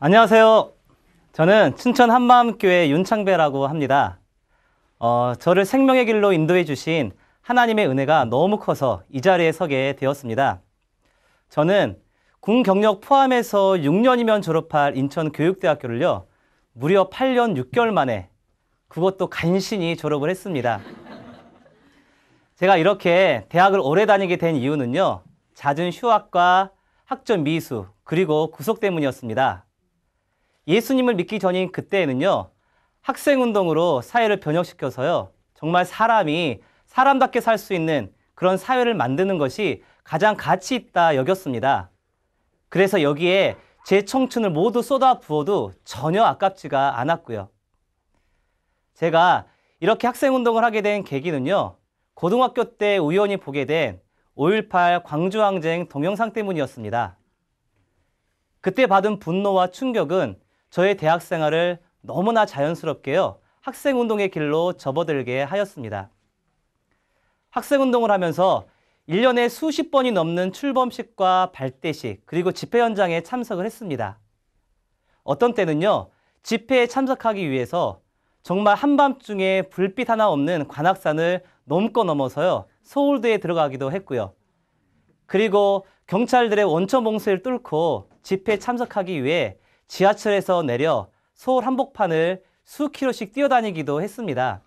안녕하세요. 저는 춘천 한마음교회 윤창배라고 합니다. 저를 생명의 길로 인도해 주신 하나님의 은혜가 너무 커서 이 자리에 서게 되었습니다. 저는 군 경력 포함해서 6년이면 졸업할 인천교육대학교를요, 무려 8년 6개월 만에 그것도 간신히 졸업을 했습니다. 제가 이렇게 대학을 오래 다니게 된 이유는요, 잦은 휴학과 학점 미수, 그리고 구속 때문이었습니다. 예수님을 믿기 전인 그때에는요, 학생운동으로 사회를 변혁시켜서요, 정말 사람이 사람답게 살 수 있는 그런 사회를 만드는 것이 가장 가치 있다 여겼습니다. 그래서 여기에 제 청춘을 모두 쏟아 부어도 전혀 아깝지가 않았고요. 제가 이렇게 학생운동을 하게 된 계기는요, 고등학교 때 우연히 보게 된 5.18 광주항쟁 동영상 때문이었습니다. 그때 받은 분노와 충격은 저의 대학 생활을 너무나 자연스럽게요, 학생운동의 길로 접어들게 하였습니다. 학생운동을 하면서 1년에 수십 번이 넘는 출범식과 발대식, 그리고 집회 현장에 참석을 했습니다. 어떤 때는요, 집회에 참석하기 위해서 정말 한밤중에 불빛 하나 없는 관악산을 넘고 넘어서요, 서울대에 들어가기도 했고요. 그리고 경찰들의 원천 봉쇄를 뚫고 집회에 참석하기 위해 지하철에서 내려 서울 한복판을 수 킬로씩 뛰어다니기도 했습니다.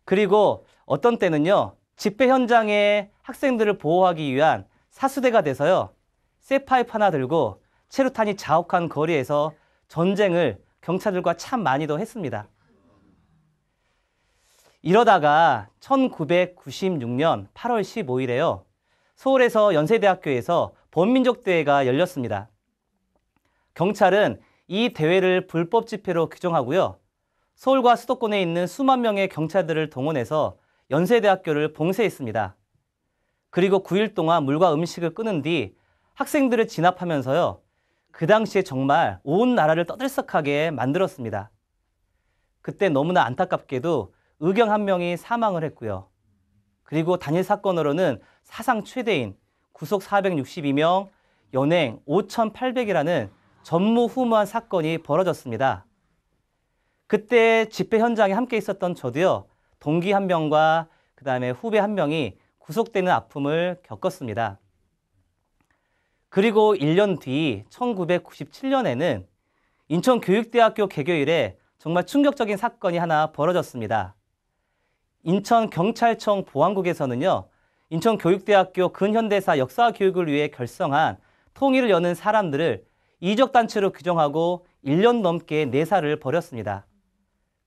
그리고 어떤 때는요, 집회 현장에 학생들을 보호하기 위한 사수대가 돼서요, 쇠파이프 하나 들고 체류탄이 자욱한 거리에서 전쟁을 경찰들과 참 많이도 했습니다. 이러다가 1996년 8월 15일에요, 서울에서 연세대학교에서 범민족대회가 열렸습니다. 경찰은 이 대회를 불법 집회로 규정하고요, 서울과 수도권에 있는 수만 명의 경찰들을 동원해서 연세대학교를 봉쇄했습니다. 그리고 9일 동안 물과 음식을 끊은 뒤 학생들을 진압하면서요, 그 당시에 정말 온 나라를 떠들썩하게 만들었습니다. 그때 너무나 안타깝게도 의경 한 명이 사망을 했고요. 그리고 단일 사건으로는 사상 최대인 구속 462명, 연행 5,800이라는 전무후무한 사건이 벌어졌습니다. 그때 집회 현장에 함께 있었던 저도요, 동기 한 명과 그 다음에 후배 한 명이 구속되는 아픔을 겪었습니다. 그리고 1년 뒤 1997년에는 인천교육대학교 개교일에 정말 충격적인 사건이 하나 벌어졌습니다. 인천경찰청 보안국에서는요, 인천교육대학교 근현대사 역사 교육을 위해 결성한 통일을 여는 사람들을 이적단체로 규정하고 1년 넘게 내사를 벌였습니다.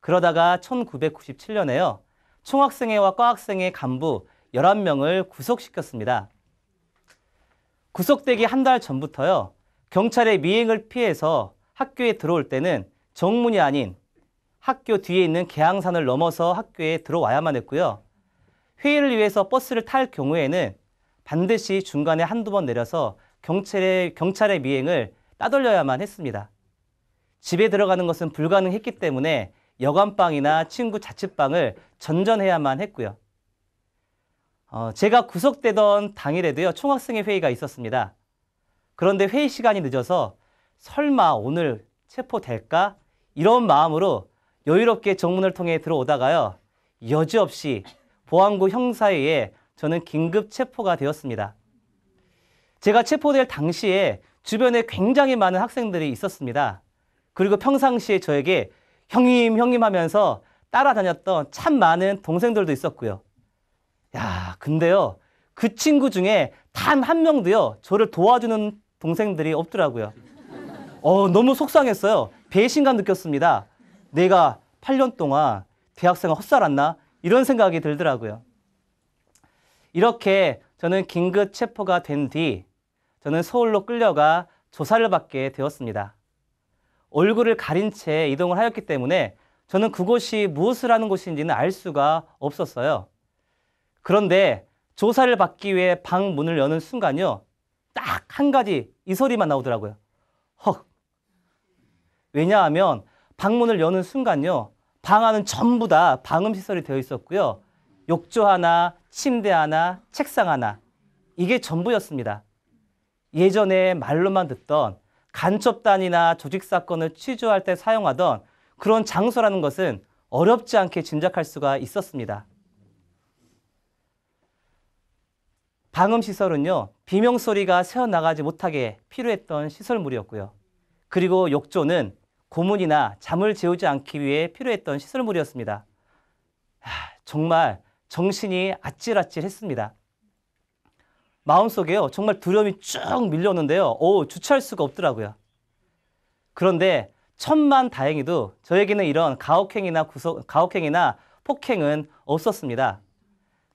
그러다가 1997년에요, 총학생회와 과학생회 간부 11명을 구속시켰습니다. 구속되기 한 달 전부터요, 경찰의 미행을 피해서 학교에 들어올 때는 정문이 아닌 학교 뒤에 있는 계양산을 넘어서 학교에 들어와야만 했고요. 회의를 위해서 버스를 탈 경우에는 반드시 중간에 한두 번 내려서 경찰의 미행을 따돌려야만 했습니다. 집에 들어가는 것은 불가능했기 때문에 여관방이나 친구 자취방을 전전해야만 했고요. 제가 구속되던 당일에도요, 총학생회 회의가 있었습니다. 그런데 회의 시간이 늦어서 설마 오늘 체포될까? 이런 마음으로 여유롭게 정문을 통해 들어오다가요, 여지없이 보안국 형사회에 저는 긴급 체포가 되었습니다. 제가 체포될 당시에 주변에 굉장히 많은 학생들이 있었습니다. 그리고 평상시에 저에게 형님 하면서 따라다녔던 참 많은 동생들도 있었고요. 야, 근데요, 그 친구 중에 단 한 명도요, 저를 도와주는 동생들이 없더라고요. 너무 속상했어요. 배신감 느꼈습니다. 내가 8년 동안 대학생활 헛살았나? 이런 생각이 들더라고요. 이렇게 저는 긴급 체포가 된 뒤 저는 서울로 끌려가 조사를 받게 되었습니다. 얼굴을 가린 채 이동을 하였기 때문에 저는 그곳이 무엇을 하는 곳인지는 알 수가 없었어요. 그런데 조사를 받기 위해 방 문을 여는 순간요, 딱 한 가지 이 소리만 나오더라고요. 헉. 왜냐하면 방문을 여는 순간요, 방 안은 전부 다 방음시설이 되어 있었고요, 욕조 하나, 침대 하나, 책상 하나, 이게 전부였습니다. 예전에 말로만 듣던 간첩단이나 조직사건을 취조할 때 사용하던 그런 장소라는 것은 어렵지 않게 짐작할 수가 있었습니다. 방음시설은요, 비명소리가 새어나가지 못하게 필요했던 시설물이었고요. 그리고 욕조는 고문이나 잠을 재우지 않기 위해 필요했던 시설물이었습니다. 정말 정신이 아찔아찔했습니다. 마음속에요, 정말 두려움이 쭉 밀려오는데요. 주체할 수가 없더라고요. 그런데 천만다행히도 저에게는 이런 가혹행위나 폭행은 없었습니다.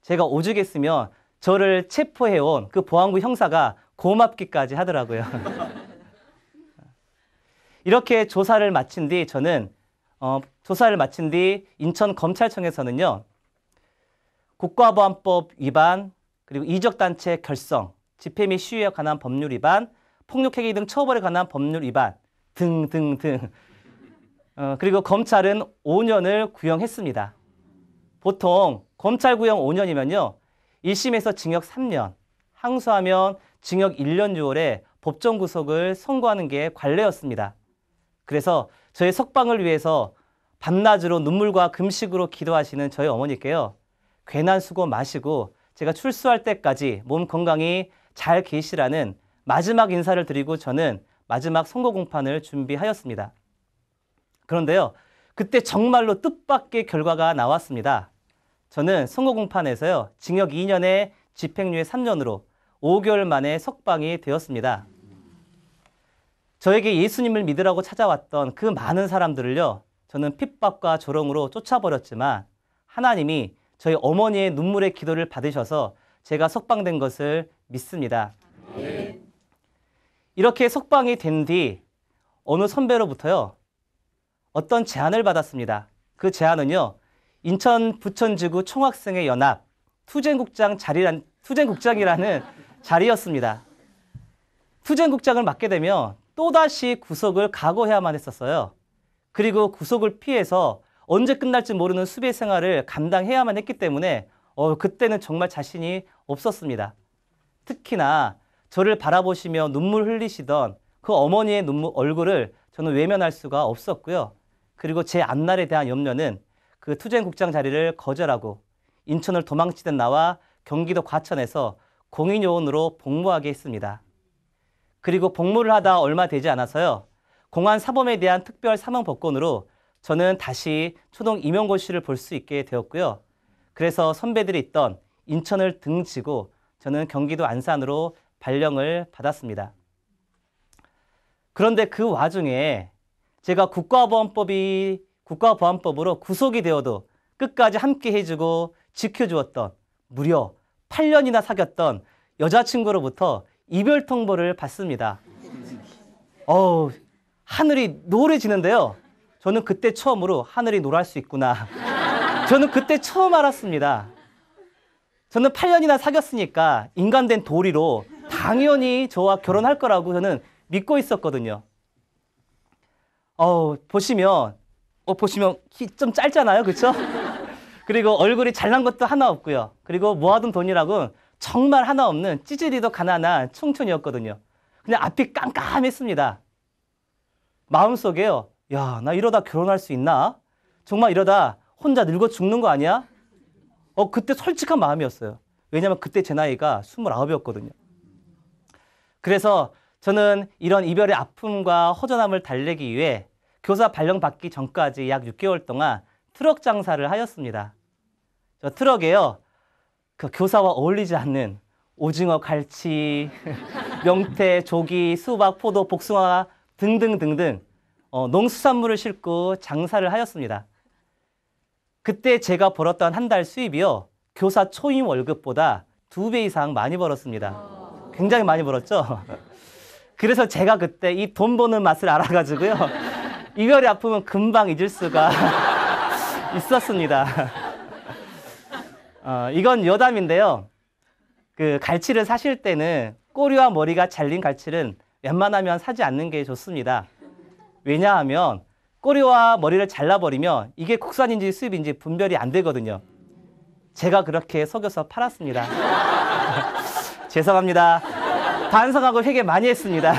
제가 오죽했으면 저를 체포해온 그 보안부 형사가 고맙기까지 하더라고요. 이렇게 조사를 마친 뒤 인천검찰청에서는요, 국가보안법 위반, 그리고 이적단체 결성, 집회 및 시위에 관한 법률 위반, 폭력행위 등 처벌에 관한 법률 위반 등등등. 그리고 검찰은 5년을 구형했습니다. 보통 검찰 구형 5년이면요, 1심에서 징역 3년, 항소하면 징역 1년 6월에 법정 구속을 선고하는 게 관례였습니다. 그래서 저의 석방을 위해서 밤낮으로 눈물과 금식으로 기도하시는 저희 어머니께요, 괜한 수고 마시고 제가 출소할 때까지 몸 건강히 잘 계시라는 마지막 인사를 드리고 저는 마지막 선고 공판을 준비하였습니다. 그런데요, 그때 정말로 뜻밖의 결과가 나왔습니다. 저는 선고 공판에서요, 징역 2년에 집행유예 3년으로 5개월 만에 석방이 되었습니다. 저에게 예수님을 믿으라고 찾아왔던 그 많은 사람들을요, 저는 핍박과 조롱으로 쫓아버렸지만 하나님이 저희 어머니의 눈물의 기도를 받으셔서 제가 석방된 것을 믿습니다. 네. 이렇게 석방이 된 뒤 어느 선배로부터요, 어떤 제안을 받았습니다. 그 제안은요, 인천 부천지구 총학생회 연합 투쟁국장이라는 자리였습니다. 투쟁국장을 맡게 되면 또다시 구속을 각오해야만 했었어요. 그리고 구속을 피해서 언제 끝날지 모르는 수배 생활을 감당해야만 했기 때문에 그때는 정말 자신이 없었습니다. 특히나 저를 바라보시며 눈물 흘리시던 그 어머니의 얼굴을 저는 외면할 수가 없었고요. 그리고 제 앞날에 대한 염려는 그 투쟁국장 자리를 거절하고 인천을 도망치던 나와 경기도 과천에서 공인요원으로 복무하게 했습니다. 그리고 복무를 하다 얼마 되지 않아서요, 공안 사범에 대한 특별 사망 법권으로 저는 다시 초동 임용고시를 볼 수 있게 되었고요. 그래서 선배들이 있던 인천을 등지고 저는 경기도 안산으로 발령을 받았습니다. 그런데 그 와중에 제가 국가보안법으로 구속이 되어도 끝까지 함께 해주고 지켜주었던, 무려 8년이나 사귀었던 여자친구로부터 이별 통보를 받습니다. 하늘이 노래지는데요. 저는 그때 처음으로 하늘이 노랄 수 있구나. 저는 그때 처음 알았습니다. 저는 8년이나 사귀었으니까 인간된 도리로 당연히 저와 결혼할 거라고 저는 믿고 있었거든요. 보시면 키 좀 짧잖아요, 그렇죠? 그리고 얼굴이 잘난 것도 하나 없고요. 그리고 모아둔 돈이라고 정말 하나 없는 찌질이도 가난한 청춘이었거든요. 그냥 앞이 깜깜했습니다. 마음속에요, 야, 나 이러다 결혼할 수 있나? 정말 이러다 혼자 늙어 죽는 거 아니야? 그때 솔직한 마음이었어요. 왜냐하면 그때 제 나이가 29이었거든요. 그래서 저는 이런 이별의 아픔과 허전함을 달래기 위해 교사 발령 받기 전까지 약 6개월 동안 트럭 장사를 하였습니다. 저 트럭에요, 그 교사와 어울리지 않는 오징어, 갈치, 명태, 조기, 수박, 포도, 복숭아 등등등등 농수산물을 싣고 장사를 하였습니다. 그때 제가 벌었던 한 달 수입이요, 교사 초임 월급보다 2배 이상 많이 벌었습니다. 굉장히 많이 벌었죠? 그래서 제가 그때 이 돈 버는 맛을 알아가지고요, 이별의 아픔은 금방 잊을 수가 있었습니다. 이건 여담인데요. 그 갈치를 사실 때는 꼬리와 머리가 잘린 갈치는 웬만하면 사지 않는 게 좋습니다. 왜냐하면 꼬리와 머리를 잘라버리면 이게 국산인지 수입인지 분별이 안 되거든요. 제가 그렇게 속여서 팔았습니다. 죄송합니다. 반성하고 회개 많이 했습니다.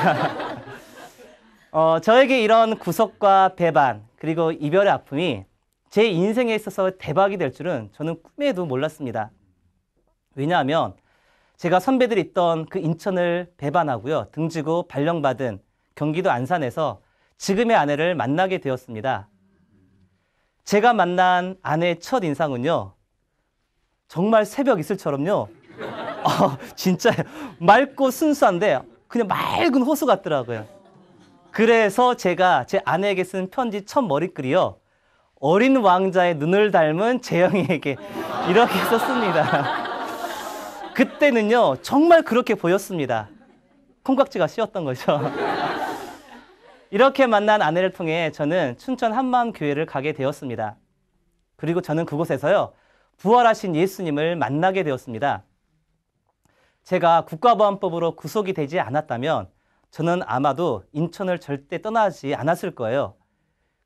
저에게 이런 구속과 배반, 그리고 이별의 아픔이 제 인생에 있어서 대박이 될 줄은 저는 꿈에도 몰랐습니다. 왜냐하면 제가 선배들이 있던 그 인천을 배반하고요. 등지고 발령받은 경기도 안산에서 지금의 아내를 만나게 되었습니다. 제가 만난 아내의 첫 인상은요. 정말 새벽 이슬처럼요. 진짜 맑고 순수한데 그냥 맑은 호수 같더라고요. 그래서 제가 제 아내에게 쓴 편지 첫 머리글이요. 어린 왕자의 눈을 닮은 재영이에게 이렇게 썼습니다. 그때는요. 정말 그렇게 보였습니다. 콩깍지가 씌었던 거죠. 이렇게 만난 아내를 통해 저는 춘천 한마음교회를 가게 되었습니다. 그리고 저는 그곳에서요. 부활하신 예수님을 만나게 되었습니다. 제가 국가보안법으로 구속이 되지 않았다면 저는 아마도 인천을 절대 떠나지 않았을 거예요.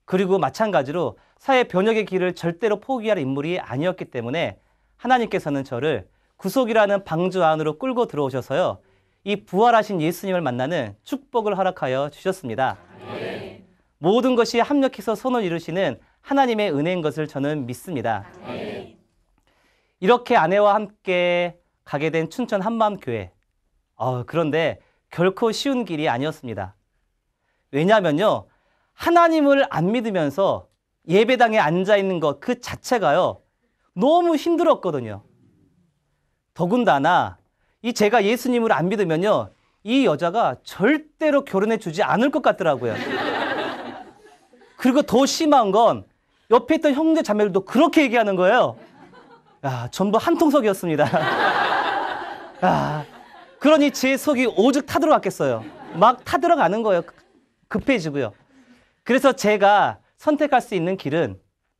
그리고 마찬가지로 사회 변혁의 길을 절대로 포기할 인물이 아니었기 때문에 하나님께서는 저를 구속이라는 방주 안으로 끌고 들어오셔서요. 이 부활하신 예수님을 만나는 축복을 허락하여 주셨습니다. 네. 모든 것이 합력해서 선을 이루시는 하나님의 은혜인 것을 저는 믿습니다. 네. 이렇게 아내와 함께 가게 된 춘천 한마음교회. 그런데 결코 쉬운 길이 아니었습니다. 왜냐하면요. 하나님을 안 믿으면서 예배당에 앉아있는 것 그 자체가요. 너무 힘들었거든요. 더군다나 제가 예수님을 안 믿으면요. 이 여자가 절대로 결혼해 주지 않을 것 같더라고요. 그리고 더 심한 건 옆에 있던 형제 자매들도 그렇게 얘기하는 거예요. 야, 전부 한통속이었습니다. 그러니 제 속이 오죽 타들어갔겠어요. 막 타들어가는 거예요. 급해지고요. 그래서 제가 선택할 수 있는 길은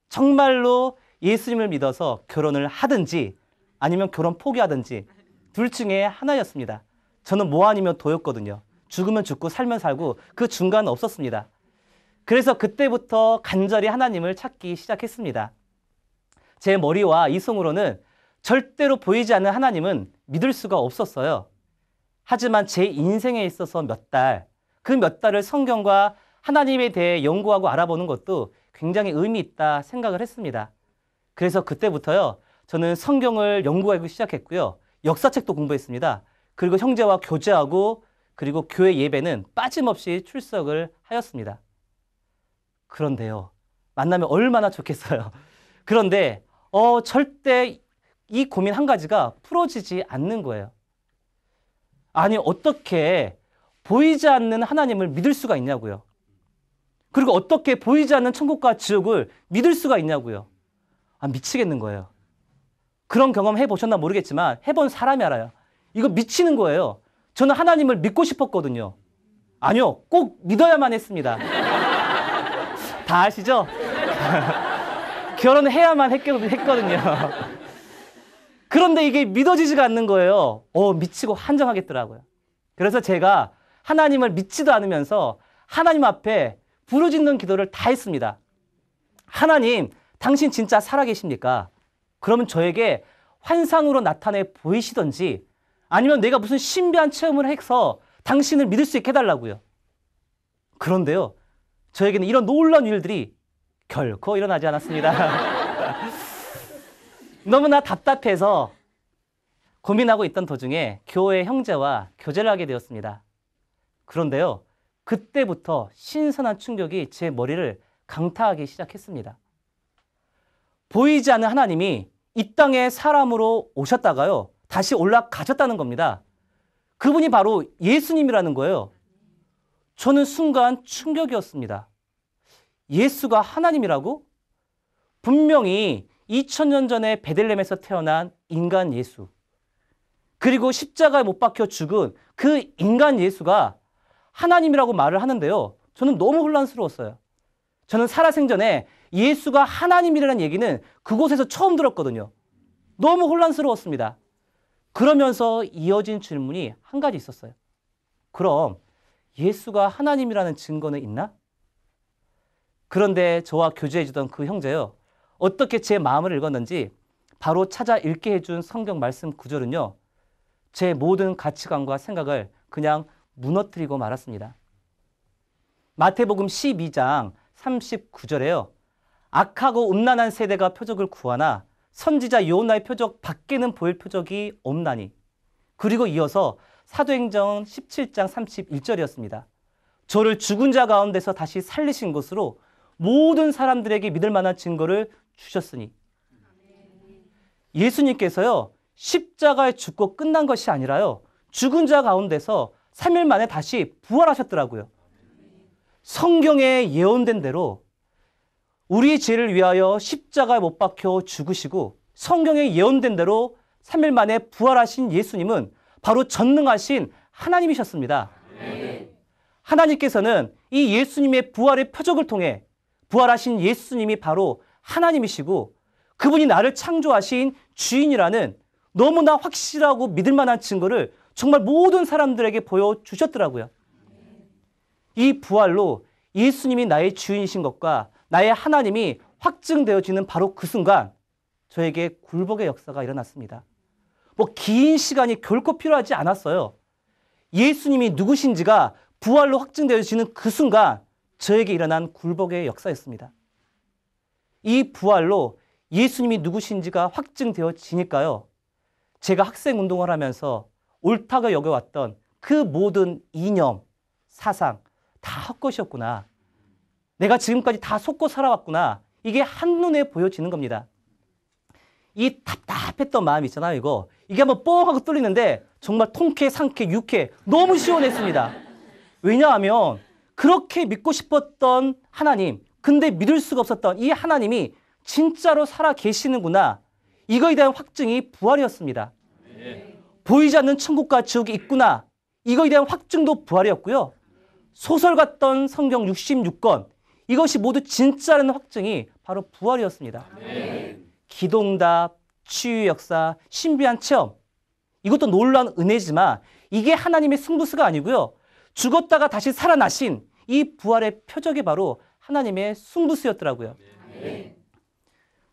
정말로 예수님을 믿어서 결혼을 하든지 아니면 결혼 포기하든지 둘 중에 하나였습니다. 저는 뭐 아니면 도였거든요. 죽으면 죽고 살면 살고 그 중간은 없었습니다. 그래서 그때부터 간절히 하나님을 찾기 시작했습니다. 제 머리와 이성으로는 절대로 보이지 않는 하나님은 믿을 수가 없었어요. 하지만 제 인생에 있어서 그 몇 달을 성경과 하나님에 대해 연구하고 알아보는 것도 굉장히 의미 있다 생각을 했습니다. 그래서 그때부터요. 저는 성경을 연구하기 시작했고요. 역사책도 공부했습니다. 그리고 형제와 교제하고 그리고 교회 예배는 빠짐없이 출석을 하였습니다. 그런데요. 만나면 얼마나 좋겠어요. 그런데 절대 이 고민 한 가지가 풀어지지 않는 거예요. 아니 어떻게 보이지 않는 하나님을 믿을 수가 있냐고요. 그리고 어떻게 보이지 않는 천국과 지옥을 믿을 수가 있냐고요. 미치겠는 거예요. 그런 경험 해보셨나 모르겠지만 해본 사람이 알아요. 이거 미치는 거예요. 저는 하나님을 믿고 싶었거든요. 아니요. 꼭 믿어야만 했습니다. 다 아시죠? 결혼해야만 했거든요. 그런데 이게 믿어지지가 않는 거예요. 미치고 한정하겠더라고요. 그래서 제가 하나님을 믿지도 않으면서 하나님 앞에 부르짖는 기도를 다 했습니다. 하나님, 당신 진짜 살아계십니까? 그러면 저에게 환상으로 나타내 보이시던지 아니면 내가 무슨 신비한 체험을 해서 당신을 믿을 수 있게 해달라고요. 그런데요. 저에게는 이런 놀라운 일들이 결코 일어나지 않았습니다. 너무나 답답해서 고민하고 있던 도중에 교회 형제와 교제를 하게 되었습니다. 그런데요. 그때부터 신선한 충격이 제 머리를 강타하기 시작했습니다. 보이지 않는 하나님이 이 땅에 사람으로 오셨다가요. 다시 올라가셨다는 겁니다. 그분이 바로 예수님이라는 거예요. 저는 순간 충격이었습니다. 예수가 하나님이라고? 분명히 2000년 전에 베들레헴에서 태어난 인간 예수. 그리고 십자가에 못 박혀 죽은 그 인간 예수가 하나님이라고 말을 하는데요. 저는 너무 혼란스러웠어요. 저는 살아생전에 예수가 하나님이라는 얘기는 그곳에서 처음 들었거든요. 너무 혼란스러웠습니다. 그러면서 이어진 질문이 한 가지 있었어요. 그럼 예수가 하나님이라는 증거는 있나? 그런데 저와 교제해주던 그 형제요. 어떻게 제 마음을 읽었는지 바로 찾아 읽게 해준 성경 말씀 구절은요. 제 모든 가치관과 생각을 그냥 무너뜨리고 말았습니다. 마태복음 12장 39절에요. 악하고 음란한 세대가 표적을 구하나 선지자 요나의 표적 밖에는 보일 표적이 없나니. 그리고 이어서 사도행전 17장 31절이었습니다. 저를 죽은 자 가운데서 다시 살리신 것으로 모든 사람들에게 믿을 만한 증거를 주셨으니. 예수님께서요, 십자가에 죽고 끝난 것이 아니라요, 죽은 자 가운데서 3일 만에 다시 부활하셨더라고요. 성경에 예언된 대로 우리의 죄를 위하여 십자가에 못 박혀 죽으시고 성경에 예언된 대로 3일 만에 부활하신 예수님은 바로 전능하신 하나님이셨습니다. 하나님께서는 이 예수님의 부활의 표적을 통해 부활하신 예수님이 바로 하나님이시고 그분이 나를 창조하신 주인이라는 너무나 확실하고 믿을 만한 증거를 정말 모든 사람들에게 보여주셨더라고요. 이 부활로 예수님이 나의 주인이신 것과 나의 하나님이 확증되어지는 바로 그 순간 저에게 굴복의 역사가 일어났습니다. 긴 시간이 결코 필요하지 않았어요. 예수님이 누구신지가 부활로 확증되어지는 그 순간 저에게 일어난 굴복의 역사였습니다. 이 부활로 예수님이 누구신지가 확증되어지니까요, 제가 학생 운동을 하면서 옳다고 여겨왔던 그 모든 이념, 사상 다 헛것이었구나. 내가 지금까지 다 속고 살아왔구나. 이게 한눈에 보여지는 겁니다. 이 답답했던 마음 있잖아요, 이거. 이게 한번 뻥 하고 뚫리는데 정말 통쾌, 상쾌, 유쾌, 너무 시원했습니다. 왜냐하면 그렇게 믿고 싶었던 하나님, 근데 믿을 수가 없었던 이 하나님이 진짜로 살아 계시는구나. 이거에 대한 확증이 부활이었습니다. 보이지 않는 천국과 지옥이 있구나. 이거에 대한 확증도 부활이었고요. 소설 같던 성경 66권, 이것이 모두 진짜라는 확증이 바로 부활이었습니다. 기도응답, 치유 역사, 신비한 체험, 이것도 놀라운 은혜지만 이게 하나님의 승부수가 아니고요. 죽었다가 다시 살아나신 이 부활의 표적이 바로 하나님의 승부수였더라고요.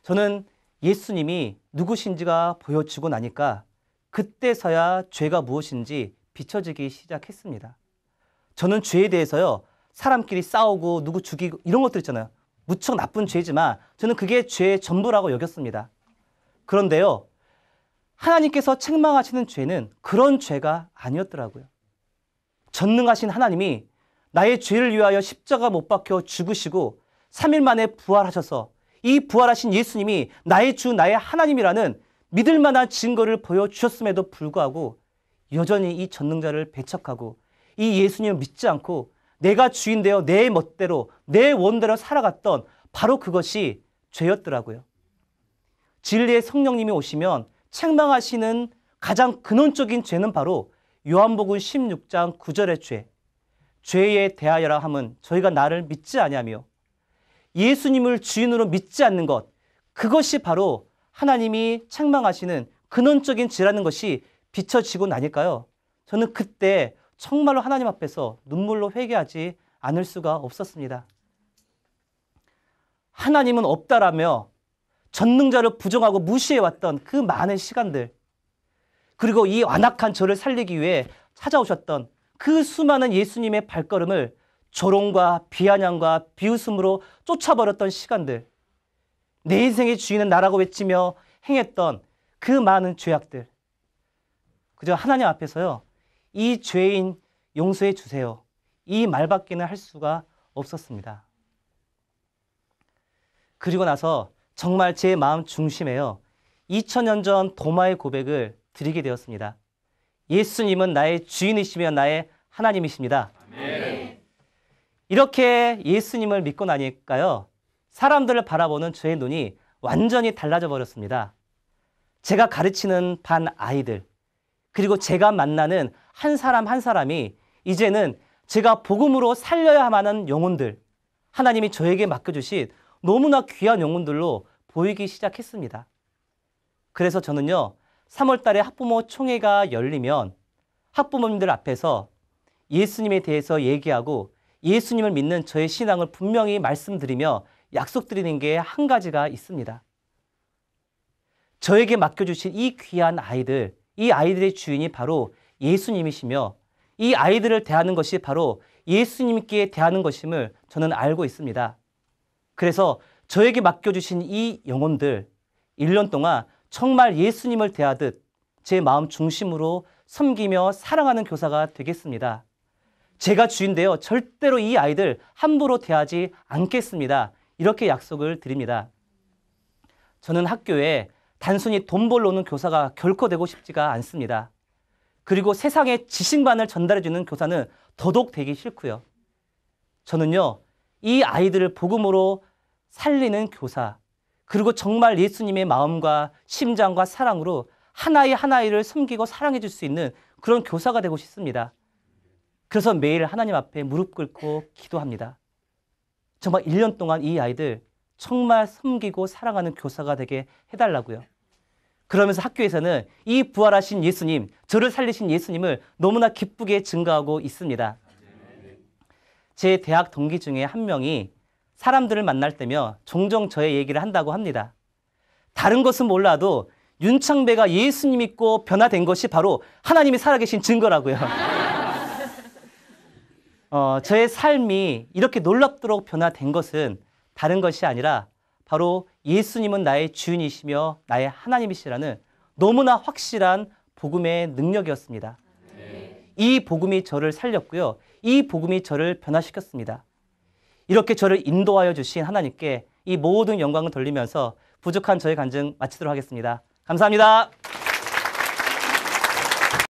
저는 예수님이 누구신지가 보여지고 나니까 그때서야 죄가 무엇인지 비춰지기 시작했습니다. 저는 죄에 대해서요, 사람끼리 싸우고 누구 죽이고 이런 것들 있잖아요. 무척 나쁜 죄지만 저는 그게 죄의 전부라고 여겼습니다. 그런데요, 하나님께서 책망하시는 죄는 그런 죄가 아니었더라고요. 전능하신 하나님이 나의 죄를 위하여 십자가 못 박혀 죽으시고 3일 만에 부활하셔서 이 부활하신 예수님이 나의 주, 나의 하나님이라는 믿을 만한 증거를 보여주셨음에도 불구하고 여전히 이 전능자를 배척하고 이 예수님을 믿지 않고 내가 주인 되어 내 멋대로, 내 원대로 살아갔던 바로 그것이 죄였더라고요. 진리의 성령님이 오시면 책망하시는 가장 근원적인 죄는 바로 요한복음 16장 9절의 죄. 죄에 대하여라 함은 저희가 나를 믿지 아니하며 예수님을 주인으로 믿지 않는 것, 그것이 바로 하나님이 책망하시는 근원적인 죄라는 것이 비춰지고 나니까요, 저는 그때 정말로 하나님 앞에서 눈물로 회개하지 않을 수가 없었습니다. 하나님은 없다라며 전능자를 부정하고 무시해왔던 그 많은 시간들, 그리고 이 완악한 저를 살리기 위해 찾아오셨던 그 수많은 예수님의 발걸음을 조롱과 비아냥과 비웃음으로 쫓아버렸던 시간들, 내 인생의 주인은 나라고 외치며 행했던 그 많은 죄악들, 그저 하나님 앞에서요, 이 죄인 용서해 주세요, 이 말밖에는 할 수가 없었습니다. 그리고 나서 정말 제 마음 중심에요, 2000년 전 도마의 고백을 드리게 되었습니다. 예수님은 나의 주인이시며 나의 하나님이십니다. 아멘. 이렇게 예수님을 믿고 나니까요, 사람들을 바라보는 저의 눈이 완전히 달라져 버렸습니다. 제가 가르치는 반 아이들, 그리고 제가 만나는 한 사람 한 사람이 이제는 제가 복음으로 살려야 하는 영혼들, 하나님이 저에게 맡겨주신 너무나 귀한 영혼들로 보이기 시작했습니다. 그래서 저는요, 3월 달에 학부모 총회가 열리면 학부모님들 앞에서 예수님에 대해서 얘기하고 예수님을 믿는 저의 신앙을 분명히 말씀드리며 약속드리는 게 한 가지가 있습니다. 저에게 맡겨주신 이 귀한 아이들, 이 아이들의 주인이 바로 예수님이시며 이 아이들을 대하는 것이 바로 예수님께 대하는 것임을 저는 알고 있습니다. 그래서 저에게 맡겨주신 이 영혼들 1년 동안 정말 예수님을 대하듯 제 마음 중심으로 섬기며 사랑하는 교사가 되겠습니다. 제가 주인데요. 절대로 이 아이들 함부로 대하지 않겠습니다. 이렇게 약속을 드립니다. 저는 학교에 단순히 돈 벌러 오는 교사가 결코 되고 싶지가 않습니다. 그리고 세상에 지식만을 전달해주는 교사는 더더욱 되기 싫고요. 저는요, 이 아이들을 복음으로 살리는 교사, 그리고 정말 예수님의 마음과 심장과 사랑으로 하나아이를 섬기고 사랑해 줄 수 있는 그런 교사가 되고 싶습니다. 그래서 매일 하나님 앞에 무릎 꿇고 기도합니다. 정말 1년 동안 이 아이들 정말 섬기고 사랑하는 교사가 되게 해달라고요. 그러면서 학교에서는 이 부활하신 예수님, 저를 살리신 예수님을 너무나 기쁘게 증거하고 있습니다. 제 대학 동기 중에 한 명이 사람들을 만날 때면 종종 저의 얘기를 한다고 합니다. 다른 것은 몰라도 윤창배가 예수님 믿고 변화된 것이 바로 하나님이 살아계신 증거라고요. 저의 삶이 이렇게 놀랍도록 변화된 것은 다른 것이 아니라 바로 예수님은 나의 주인이시며 나의 하나님이시라는 너무나 확실한 복음의 능력이었습니다. 이 복음이 저를 살렸고요. 이 복음이 저를 변화시켰습니다. 이렇게 저를 인도하여 주신 하나님께 이 모든 영광을 돌리면서 부족한 저의 간증 마치도록 하겠습니다. 감사합니다.